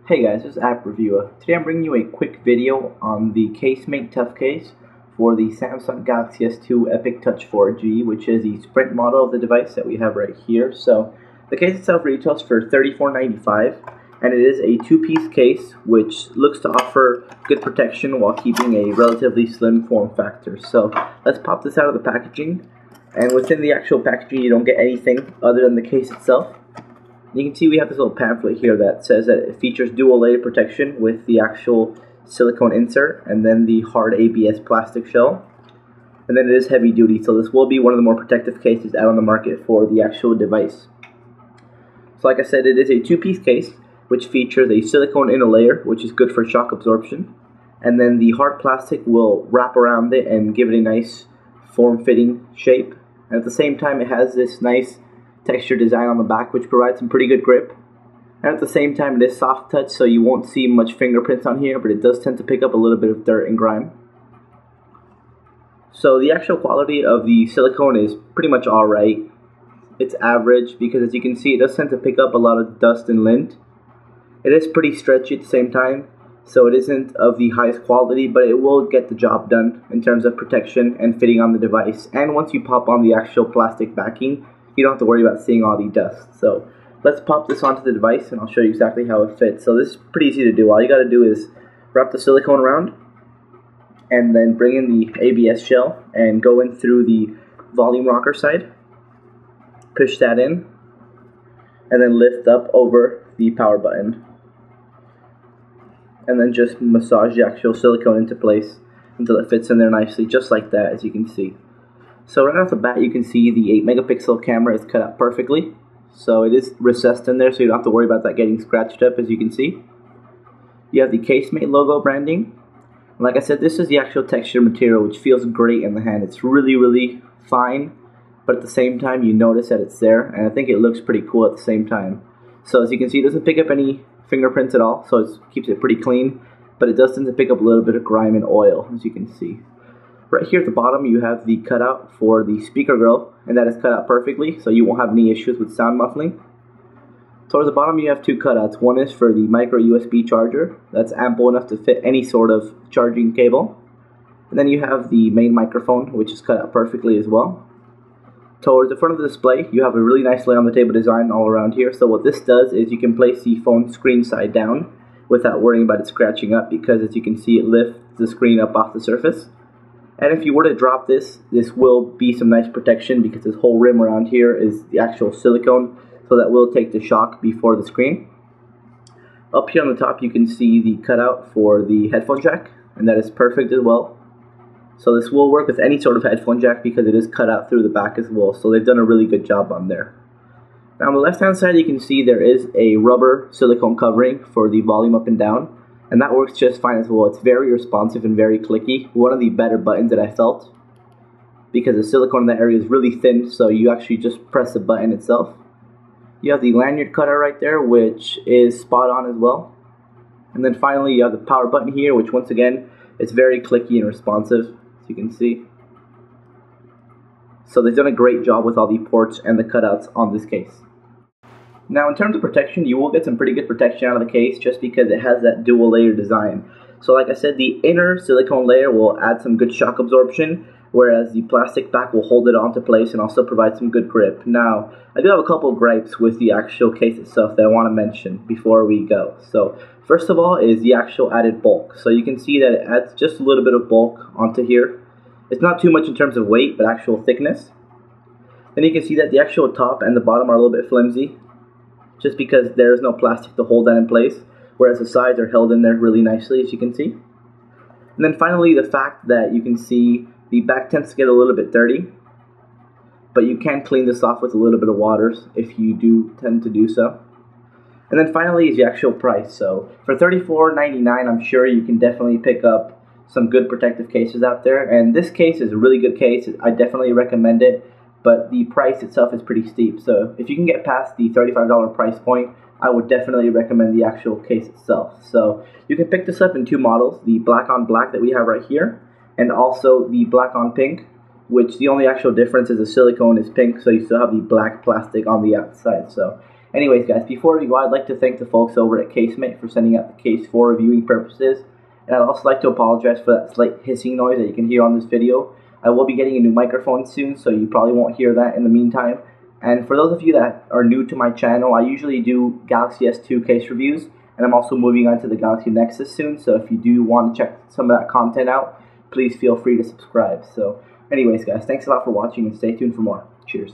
Hey guys, this is App Reviewer. Today I'm bringing you a quick video on the Casemate Tough Case for the Samsung Galaxy S2 Epic Touch 4G, which is the Sprint model of the device that we have right here. So the case itself retails for $34.95, and it is a two-piece case which looks to offer good protection while keeping a relatively slim form factor. So let's pop this out of the packaging, and within the actual packaging you don't get anything other than the case itself. You can see we have this little pamphlet here that says that it features dual layer protection with the actual silicone insert and then the hard ABS plastic shell. And then it is heavy duty, so this will be one of the more protective cases out on the market for the actual device. So like I said, it is a two-piece case which features a silicone inner layer, which is good for shock absorption. And then the hard plastic will wrap around it and give it a nice form-fitting shape. And at the same time it has this nice texture design on the back which provides some pretty good grip, and at the same time it is soft touch, so you won't see much fingerprints on here, but it does tend to pick up a little bit of dirt and grime. So the actual quality of the silicone is pretty much alright. It's average because, as you can see, it does tend to pick up a lot of dust and lint. It is pretty stretchy at the same time, so it isn't of the highest quality, but it will get the job done in terms of protection and fitting on the device. And once you pop on the actual plastic backing, you don't have to worry about seeing all the dust. So let's pop this onto the device and I'll show you exactly how it fits. So this is pretty easy to do. All you got to do is wrap the silicone around and then bring in the ABS shell and go in through the volume rocker side. Push that in and then lift up over the power button. And then just massage the actual silicone into place until it fits in there nicely, just like that, as you can see. So right off the bat you can see the 8 megapixel camera is cut out perfectly. So it is recessed in there, so you don't have to worry about that getting scratched up, as you can see. You have the Casemate logo branding. And like I said, this is the actual texture material which feels great in the hand. It's really fine, but at the same time you notice that it's there, and I think it looks pretty cool at the same time. So as you can see, it doesn't pick up any fingerprints at all, so it keeps it pretty clean, but it does tend to pick up a little bit of grime and oil, as you can see. Right here at the bottom you have the cutout for the speaker grill, and that is cut out perfectly, so you won't have any issues with sound muffling. Towards the bottom you have two cutouts. One is for the micro USB charger, that's ample enough to fit any sort of charging cable. And then you have the main microphone, which is cut out perfectly as well. Towards the front of the display you have a really nice lay on the table design all around here. So what this does is you can place the phone screen side down without worrying about it scratching up, because as you can see it lifts the screen up off the surface. And if you were to drop this, this will be some nice protection because this whole rim around here is the actual silicone, so that will take the shock before the screen. Up here on the top you can see the cutout for the headphone jack, and that is perfect as well. So this will work with any sort of headphone jack because it is cut out through the back as well, so they've done a really good job on there. Now on the left hand side you can see there is a rubber silicone covering for the volume up and down, and that works just fine as well. It's very responsive and very clicky. One of the better buttons that I felt, because the silicone in that area is really thin, so you actually just press the button itself. You have the lanyard cutter right there, which is spot on as well. And then finally you have the power button here, which once again is very clicky and responsive, as you can see. So they've done a great job with all the ports and the cutouts on this case. Now in terms of protection, you will get some pretty good protection out of the case just because it has that dual layer design. So like I said, the inner silicone layer will add some good shock absorption, whereas the plastic back will hold it onto place and also provide some good grip. Now, I do have a couple gripes with the actual case itself that I want to mention before we go. So first of all is the actual added bulk. So you can see that it adds just a little bit of bulk onto here. It's not too much in terms of weight, but actual thickness. Then you can see that the actual top and the bottom are a little bit flimsy, just because there is no plastic to hold that in place, whereas the sides are held in there really nicely, as you can see. And then finally the fact that you can see the back tends to get a little bit dirty, but you can clean this off with a little bit of water if you do tend to do so. And then finally is the actual price. So for $34.99 I'm sure you can definitely pick up some good protective cases out there, and this case is a really good case. I definitely recommend it. But the price itself is pretty steep, so if you can get past the $35 price point, I would definitely recommend the actual case itself. So you can pick this up in two models, the black on black that we have right here, and also the black on pink, which the only actual difference is the silicone is pink, so you still have the black plastic on the outside. So Anyways, guys, before we go, I'd like to thank the folks over at Casemate for sending out the case for reviewing purposes. And I'd also like to apologize for that slight hissing noise that you can hear on this video. I will be getting a new microphone soon, so you probably won't hear that in the meantime. And for those of you that are new to my channel, I usually do Galaxy S2 case reviews, and I'm also moving on to the Galaxy Nexus soon, so if you do want to check some of that content out, please feel free to subscribe. So anyways, guys, thanks a lot for watching, and stay tuned for more. Cheers.